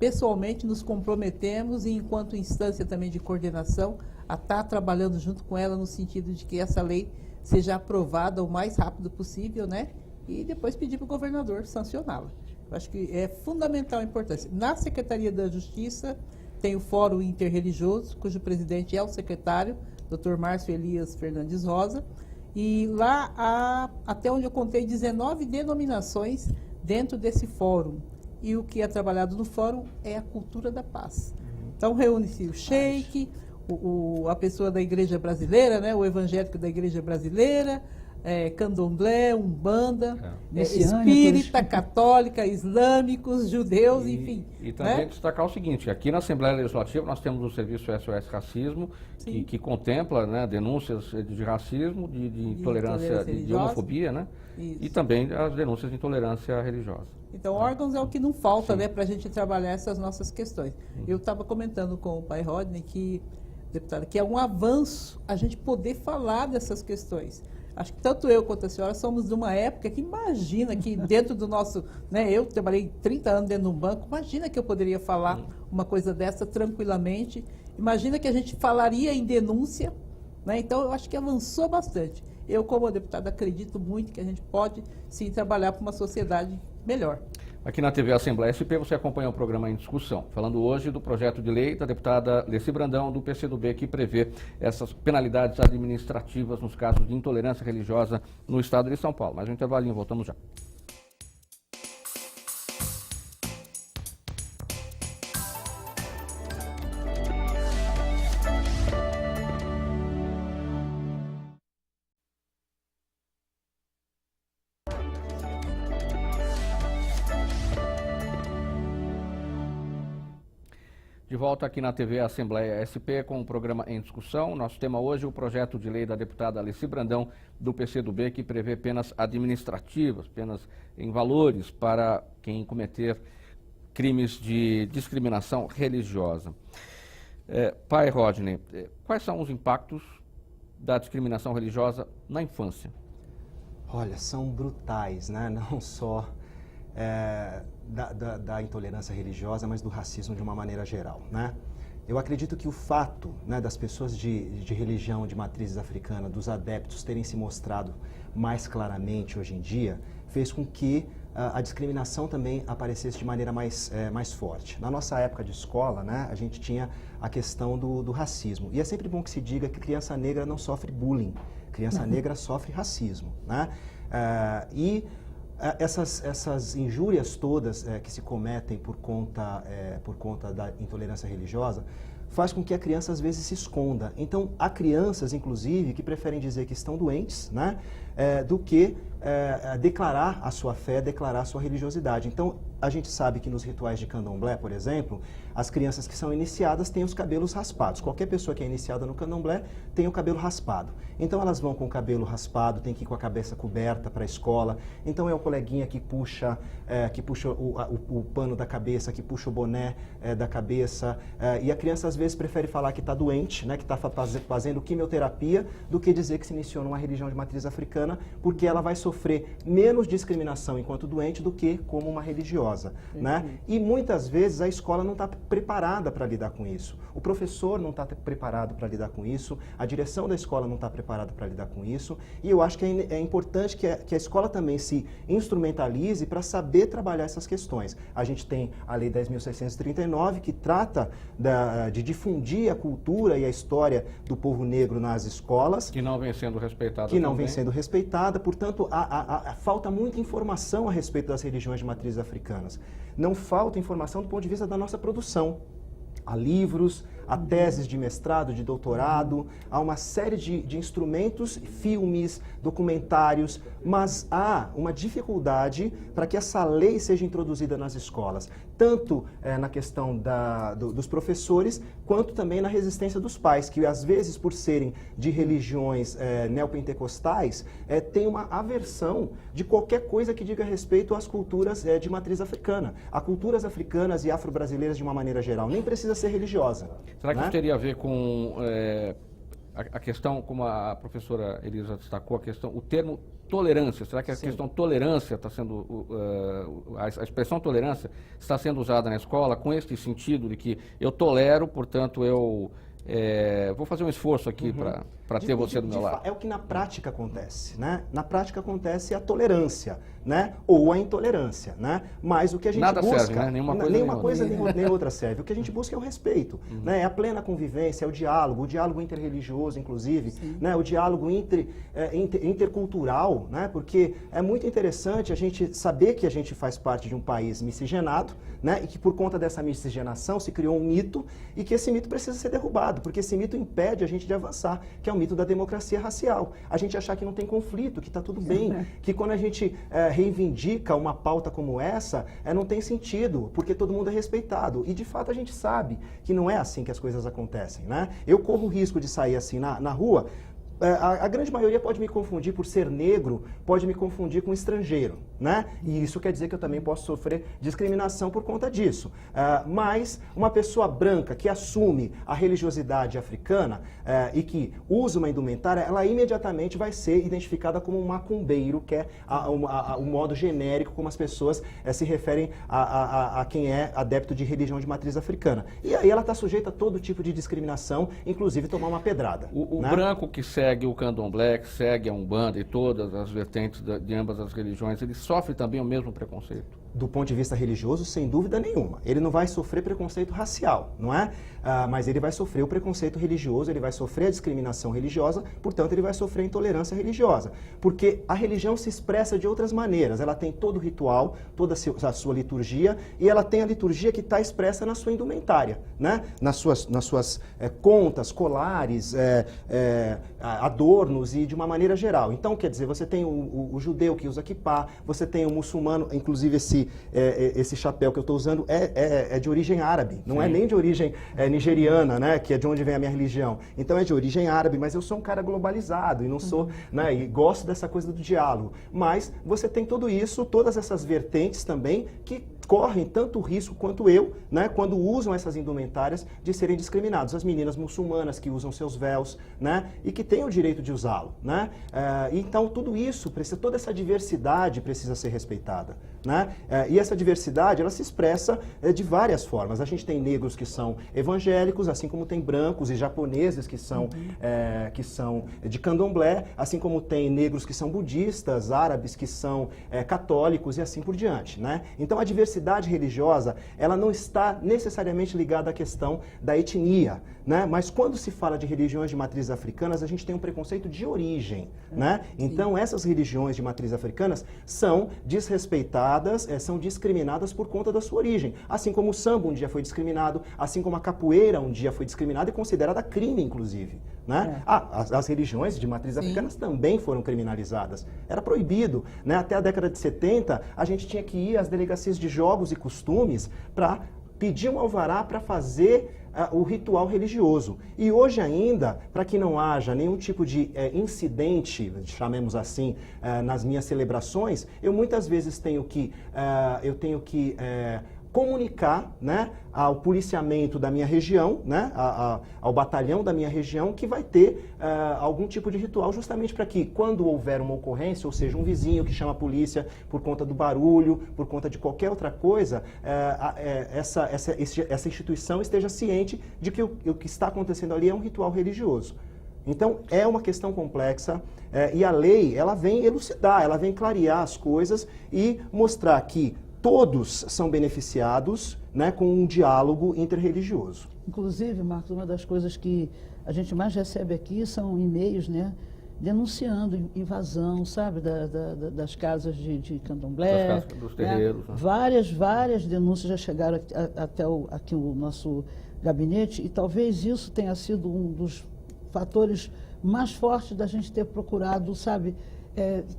pessoalmente nos comprometemos, e enquanto instância também de coordenação, a estar trabalhando junto com ela no sentido de que essa lei seja aprovada o mais rápido possível, né? E depois pedir para o governador sancioná-la. Eu acho que é fundamental a importância. Na Secretaria da Justiça tem o Fórum Interreligioso, cujo presidente é o secretário, Dr. Márcio Elias Fernandes Rosa, e lá há, até onde eu contei, 19 denominações dentro desse fórum. E o que é trabalhado no fórum é a cultura da paz. Então reúne-se o sheik, a pessoa da igreja brasileira, né, o evangélico da igreja brasileira, candomblé, umbanda, espírita, católica, islâmicos, judeus, enfim. E também né? destacar o seguinte, aqui na Assembleia Legislativa nós temos o serviço SOS Racismo, que contempla, né, denúncias de racismo, de intolerância, de homofobia, né? E também as denúncias de intolerância religiosa. Então, órgãos é o que não falta, né, para a gente trabalhar essas nossas questões. Eu estava comentando com o pai Rodney deputada, que é um avanço a gente poder falar dessas questões. Acho que tanto eu quanto a senhora somos de uma época que imagina que dentro do nosso... Né, eu trabalhei 30 anos dentro de um banco, imagina que eu poderia falar uma coisa dessa tranquilamente. Imagina que a gente falaria em denúncia, né? Então eu acho que avançou bastante. Eu, como deputada, acredito muito que a gente pode sim trabalhar para uma sociedade melhor. Aqui na TV Assembleia SP você acompanha o programa em discussão, falando hoje do projeto de lei da deputada Leci Brandão, do PCdoB, que prevê essas penalidades administrativas nos casos de intolerância religiosa no estado de São Paulo. Mais um intervalinho, voltamos já. De volta aqui na TV Assembleia SP com o programa em discussão. Nosso tema hoje é o projeto de lei da deputada Leci Brandão, do PCdoB, que prevê penas administrativas, penas em valores para quem cometer crimes de discriminação religiosa. Pai Rodney, quais são os impactos da discriminação religiosa na infância? Olha, são brutais, né? Não só da intolerância religiosa, mas do racismo de uma maneira geral, né? Eu acredito que o fato, né, das pessoas de religião de matrizes africanas, dos adeptos, terem se mostrado mais claramente hoje em dia, fez com que a discriminação também aparecesse de maneira mais forte. Na nossa época de escola, né, a gente tinha a questão do racismo. E é sempre bom que se diga que criança negra não sofre bullying, criança negra sofre racismo, né? Essas injúrias todas que se cometem por conta da intolerância religiosa faz com que a criança às vezes se esconda. Então, há crianças, inclusive, que preferem dizer que estão doentes, né, do que declarar a sua fé, declarar a sua religiosidade. Então, a gente sabe que nos rituais de candomblé, por exemplo, as crianças que são iniciadas têm os cabelos raspados. Qualquer pessoa que é iniciada no candomblé tem o cabelo raspado. Então, elas vão com o cabelo raspado, tem que ir com a cabeça coberta para a escola. Então, é o coleguinha que puxa o pano da cabeça, que puxa o boné da cabeça. E a criança, às vezes, prefere falar que está doente, né, que está fazendo quimioterapia, do que dizer que se iniciou numa religião de matriz africana, porque ela vai sofrer menos discriminação enquanto doente do que como uma religiosa, né? E muitas vezes a escola não está preparada para lidar com isso. O professor não está preparado para lidar com isso, a direção da escola não está preparada para lidar com isso, e eu acho que é importante que a escola também se instrumentalize para saber trabalhar essas questões. A gente tem a Lei 10.639, que trata de difundir a cultura e a história do povo negro nas escolas. Que não vem sendo respeitada. Que não vem sendo respeitada, portanto, falta muita informação a respeito das religiões de matrizes africanas. Não falta informação do ponto de vista da nossa produção. Há livros, há teses de mestrado, de doutorado, há uma série de instrumentos, filmes, documentários, mas há uma dificuldade para que essa lei seja introduzida nas escolas, tanto na questão dos professores, quanto também na resistência dos pais, que às vezes, por serem de religiões neopentecostais, têm uma aversão de qualquer coisa que diga respeito às culturas de matriz africana. A culturas africanas e afro-brasileiras de uma maneira geral, nem precisa ser religiosa. Será que isso teria a ver com a questão, como a professora Elisa destacou, o termo tolerância, será que a questão tolerância está sendo, a expressão tolerância está sendo usada na escola com este sentido de que eu tolero, portanto eu vou fazer um esforço aqui para ter você do meu lado? É o que na prática acontece, né? Na prática acontece a tolerância, né? Ou a intolerância, né? Mas o que a gente Nada busca... serve, né? Nenhuma coisa nem outra serve. O que a gente busca é o respeito, né? É a plena convivência, é o diálogo interreligioso, inclusive, né? O diálogo intercultural, né? Porque é muito interessante a gente saber que a gente faz parte de um país miscigenado, né? E que por conta dessa miscigenação se criou um mito e que esse mito precisa ser derrubado, porque esse mito impede a gente de avançar, que é o mito da democracia racial. A gente achar que não tem conflito, que está tudo bem, que quando a gente reivindica uma pauta como essa, não tem sentido, porque todo mundo é respeitado. E de fato a gente sabe que não é assim que as coisas acontecem, né? Eu corro o risco de sair assim na rua. A grande maioria pode me confundir por ser negro, pode me confundir com estrangeiro, né? E isso quer dizer que eu também posso sofrer discriminação por conta disso. Mas uma pessoa branca que assume a religiosidade africana e que usa uma indumentária, ela imediatamente vai ser identificada como um macumbeiro, que é o modo genérico como as pessoas se referem a quem é adepto de religião de matriz africana. E aí ela está sujeita a todo tipo de discriminação, inclusive tomar uma pedrada. O né? branco que segue o candomblé, que segue a Umbanda e todas as vertentes de ambas as religiões, ele sofre também o mesmo preconceito? Do ponto de vista religioso, sem dúvida nenhuma. Ele não vai sofrer preconceito racial, não é? Mas ele vai sofrer o preconceito religioso, ele vai sofrer a discriminação religiosa, portanto ele vai sofrer a intolerância religiosa. Porque a religião se expressa de outras maneiras. Ela tem todo o ritual, toda a sua liturgia, e ela tem a liturgia que está expressa na sua indumentária, né? Nas suas contas, colares, adornos e de uma maneira geral. Então, quer dizer, você tem o judeu que usa kippá, você tem o muçulmano, inclusive esse chapéu que eu estou usando é de origem árabe, não é nem de origem nigeriana, né, que é de onde vem a minha religião. Então é de origem árabe, mas eu sou um cara globalizado e não sou, né, e gosto dessa coisa do diálogo. Mas você tem tudo isso, todas essas vertentes também que correm tanto o risco quanto eu, né, quando usam essas indumentárias, de serem discriminados. As meninas muçulmanas que usam seus véus, né, e que têm o direito de usá-lo, né? Então tudo isso, toda essa diversidade precisa ser respeitada, né? E essa diversidade, ela se expressa de várias formas. A gente tem negros que são evangélicos, assim como tem brancos e japoneses que são de candomblé, assim como tem negros que são budistas, árabes que são católicos e assim por diante, né? Então a diversidade religiosa, ela não está necessariamente ligada à questão da etnia, né? Mas quando se fala de religiões de matriz africanas, a gente tem um preconceito de origem, né? Então essas religiões de matriz africanas são desrespeitadas, são discriminadas por conta da sua origem. Assim como o samba um dia foi discriminado, assim como a capoeira um dia foi discriminada e considerada crime, inclusive, né? As religiões de matriz africanas também foram criminalizadas. Era proibido, né? Até a década de 70, a gente tinha que ir às delegacias de jogos e costumes para pedir um alvará para fazer o ritual religioso. E hoje ainda, para que não haja nenhum tipo de incidente, chamemos assim, nas minhas celebrações, eu muitas vezes tenho que comunicar, né, ao policiamento da minha região, né, ao batalhão da minha região, que vai ter algum tipo de ritual, justamente para que, quando houver uma ocorrência, ou seja, um vizinho que chama a polícia por conta do barulho, por conta de qualquer outra coisa, essa instituição esteja ciente de que o que está acontecendo ali é um ritual religioso. Então, é uma questão complexa e a lei, ela vem elucidar, ela vem clarear as coisas e mostrar que todos são beneficiados, né, com um diálogo interreligioso. Inclusive, Marcos, uma das coisas que a gente mais recebe aqui são e-mails, né, denunciando invasão, sabe, das casas de candomblé. Das casas dos terreiros. Né? Várias denúncias já chegaram até aqui o nosso gabinete e talvez isso tenha sido um dos fatores mais fortes da gente ter procurado, sabe,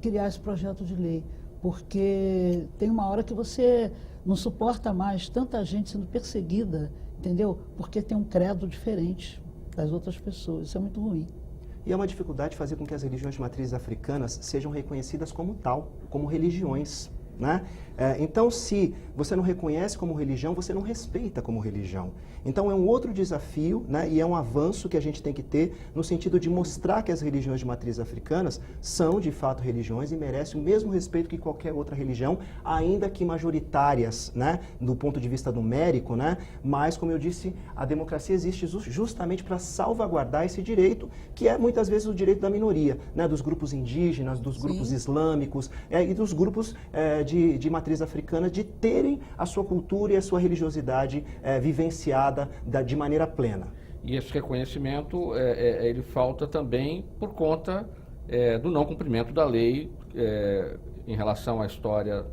criar esse projeto de lei. Porque tem uma hora que você não suporta mais tanta gente sendo perseguida, entendeu? Porque tem um credo diferente das outras pessoas. Isso é muito ruim. E é uma dificuldade fazer com que as religiões de matriz africanas sejam reconhecidas como tal, como religiões, né? Então, se você não reconhece como religião, você não respeita como religião. Então, é um outro desafio, né? E é um avanço que a gente tem que ter no sentido de mostrar que as religiões de matriz africanas são, de fato, religiões e merecem o mesmo respeito que qualquer outra religião, ainda que majoritárias, né? Do ponto de vista numérico, né? Mas, como eu disse, a democracia existe justamente para salvaguardar esse direito, que é muitas vezes o direito da minoria, né? Dos grupos indígenas, dos grupos islâmicos e dos grupos de matriz africana, de terem a sua cultura e a sua religiosidade vivenciada de maneira plena. E esse reconhecimento, ele falta também por conta do não cumprimento da lei em relação à história...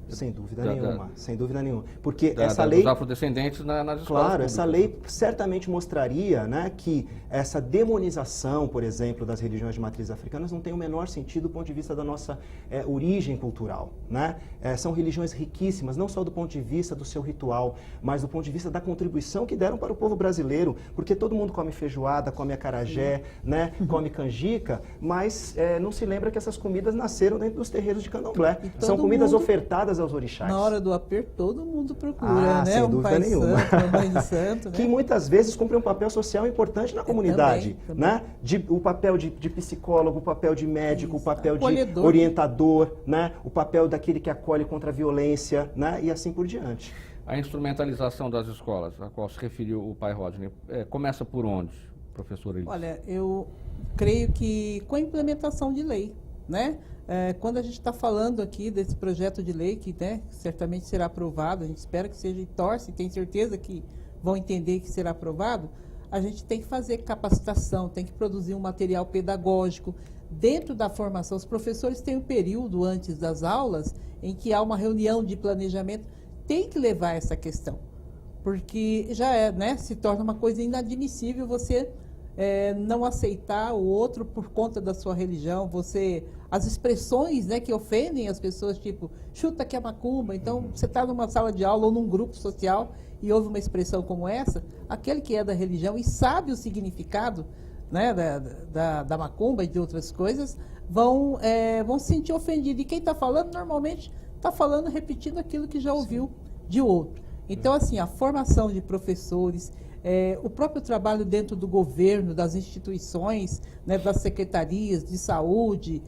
Sem dúvida nenhuma, sem dúvida nenhuma. Porque essa lei... Dos afrodescendentes nas escolas Claro, públicas. essa lei certamente mostraria, né, que essa demonização, por exemplo, das religiões de matriz africanas não tem o menor sentido do ponto de vista da nossa origem cultural, né? São religiões riquíssimas, não só do ponto de vista do seu ritual, mas do ponto de vista da contribuição que deram para o povo brasileiro, porque todo mundo come feijoada, come acarajé, né, come canjica, mas não se lembra que essas comidas nasceram dentro dos terreiros de candomblé. São comidas ofertadas aos orixás. Na hora do aperto, todo mundo procura, né? Sem dúvida nenhuma. Santo, uma mãe de santo, né? Que muitas vezes cumpre um papel social importante na comunidade, também. né? O papel de psicólogo, o papel de médico, o papel Acolhedor. de orientador, né? O papel daquele que acolhe contra a violência, né? E assim por diante. A instrumentalização das escolas, a qual se referiu o pai Rodney, começa por onde, professor Elis? Olha, eu creio que com a implementação de lei, né? Quando a gente está falando aqui desse projeto de lei que, né, certamente será aprovado, a gente espera que seja e torce, tem certeza que vão entender que será aprovado, a gente tem que fazer capacitação, tem que produzir um material pedagógico. Dentro da formação, os professores têm um período antes das aulas em que há uma reunião de planejamento, tem que levar essa questão, porque já né, se torna uma coisa inadmissível você não aceitar o outro por conta da sua religião, as expressões, né, que ofendem as pessoas, tipo, chuta que é macumba. Então, você está numa sala de aula ou num grupo social e ouve uma expressão como essa, aquele que é da religião e sabe o significado, né, da macumba e de outras coisas, vão se sentir ofendidos. E quem está falando, normalmente, está falando, repetindo aquilo que já ouviu de outro. Então, assim, a formação de professores, o próprio trabalho dentro do governo, das instituições, né, das secretarias de saúde,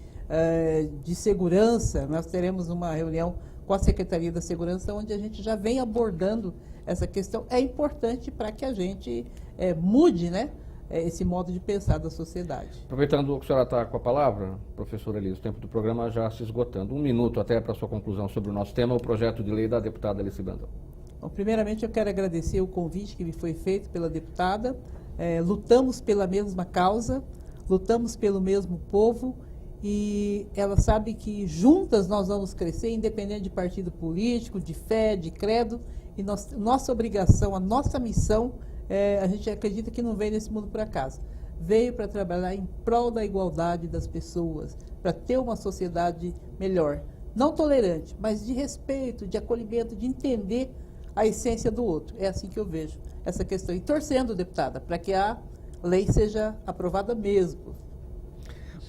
de segurança. Nós teremos uma reunião com a Secretaria da Segurança, onde a gente já vem abordando essa questão. É importante para que a gente mude, né, esse modo de pensar da sociedade. Aproveitando que a senhora está com a palavra, professora Elis, o tempo do programa já se esgotando. Um minuto até para a sua conclusão sobre o nosso tema, o projeto de lei da deputada Alice Brandão. Bom, primeiramente, eu quero agradecer o convite que me foi feito pela deputada. Lutamos pela mesma causa, lutamos pelo mesmo povo e ela sabe que juntas nós vamos crescer, independente de partido político, de fé, de credo. E nossa obrigação, a nossa missão, a gente acredita que não veio nesse mundo por acaso. Veio para trabalhar em prol da igualdade das pessoas, para ter uma sociedade melhor. Não tolerante, mas de respeito, de acolhimento, de entender a essência do outro. É assim que eu vejo essa questão. E torcendo, deputada, para que a lei seja aprovada mesmo.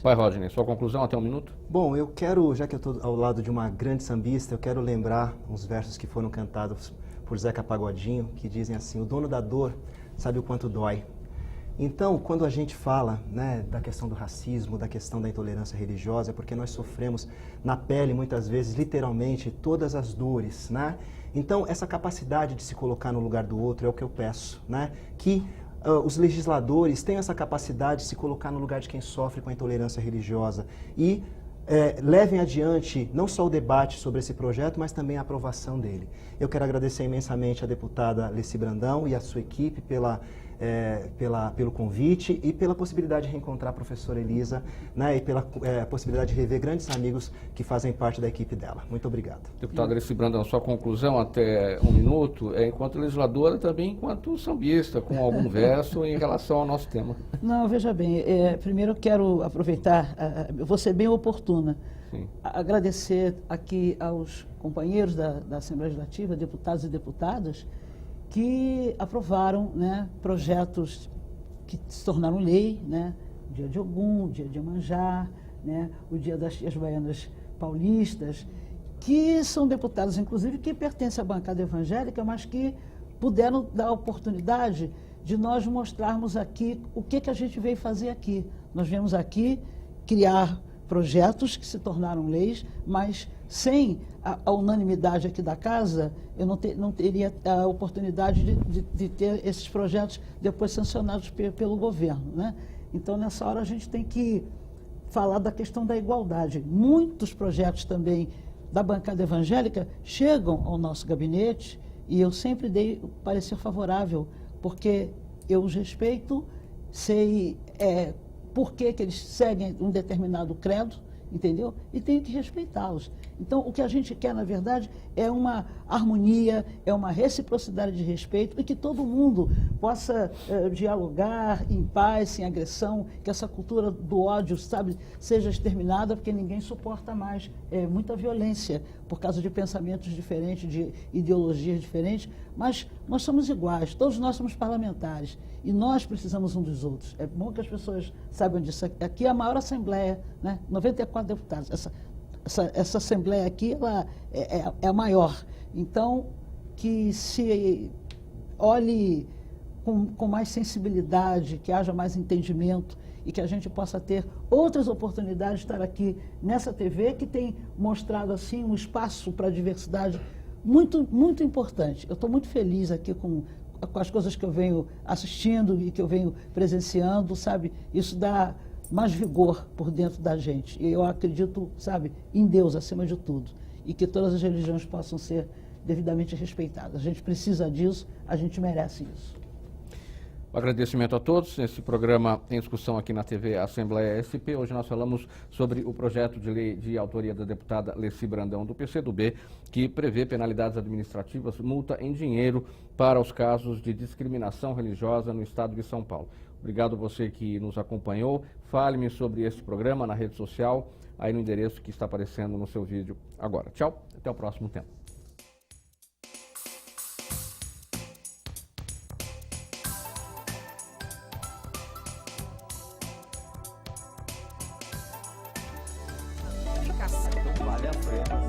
Pai Rodney, sua conclusão até um minuto? Bom, eu quero, já que eu estou ao lado de uma grande sambista, eu quero lembrar uns versos que foram cantados por Zeca Pagodinho, que dizem assim: o dono da dor sabe o quanto dói. Então, quando a gente fala, né, da questão do racismo, da questão da intolerância religiosa, é porque nós sofremos na pele, muitas vezes, literalmente, todas as dores, né? Então, essa capacidade de se colocar no lugar do outro é o que eu peço, né? Que os legisladores tenham essa capacidade de se colocar no lugar de quem sofre com a intolerância religiosa e levem adiante não só o debate sobre esse projeto, mas também a aprovação dele. Eu quero agradecer imensamente à deputada Alice Brandão e à sua equipe pelo convite e pela possibilidade de reencontrar a professora Elisa, né, e pela possibilidade de rever grandes amigos que fazem parte da equipe dela. Muito obrigado. Deputada Alice Brandão, sua conclusão até um minuto, enquanto legisladora, também enquanto sambista, com algum verso em relação ao nosso tema. Não, veja bem, primeiro eu quero aproveitar, vou ser bem oportuna, agradecer aqui aos companheiros da Assembleia Legislativa, deputados e deputadas, que aprovaram, né, projetos que se tornaram lei, né, o Dia de Ogum, o Dia de Iemanjá, né, o Dia das Tias Baianas Paulistas, que são deputados, inclusive, que pertencem à bancada evangélica, mas que puderam dar a oportunidade de nós mostrarmos aqui o que a gente veio fazer aqui. Nós viemos aqui criar projetos que se tornaram leis, mas sem a unanimidade aqui da casa, eu não teria a oportunidade de ter esses projetos depois sancionados pelo governo, né? Então, nessa hora, a gente tem que falar da questão da igualdade. Muitos projetos também da bancada evangélica chegam ao nosso gabinete e eu sempre dei o parecer favorável, porque eu os respeito, sei por que eles seguem um determinado credo, entendeu? E tenho que respeitá-los. Então, o que a gente quer, na verdade, é uma harmonia, é uma reciprocidade de respeito e que todo mundo possa dialogar em paz, sem agressão, que essa cultura do ódio, sabe, seja exterminada, porque ninguém suporta mais muita violência por causa de pensamentos diferentes, de ideologias diferentes, mas nós somos iguais, todos nós somos parlamentares e nós precisamos um dos outros. É bom que as pessoas saibam disso. Aqui é a maior assembleia, né? 94 deputados. Essa assembleia aqui ela é a maior. Então, que se olhe com mais sensibilidade, que haja mais entendimento e que a gente possa ter outras oportunidades de estar aqui nessa TV que tem mostrado assim um espaço para a diversidade muito, muito importante. Eu estou muito feliz aqui com as coisas que eu venho assistindo e que eu venho presenciando, sabe? Isso dá mais vigor por dentro da gente. E eu acredito, sabe, em Deus acima de tudo. E que todas as religiões possam ser devidamente respeitadas. A gente precisa disso, a gente merece isso. Um agradecimento a todos. Esse programa em discussão aqui na TV Assembleia SP. Hoje nós falamos sobre o projeto de lei de autoria da deputada Leci Brandão, do PCdoB, que prevê penalidades administrativas, multa em dinheiro para os casos de discriminação religiosa no estado de São Paulo. Obrigado a você que nos acompanhou. Fale-me sobre este programa na rede social, aí no endereço que está aparecendo no seu vídeo agora. Tchau, até o próximo tempo. Vale a pena.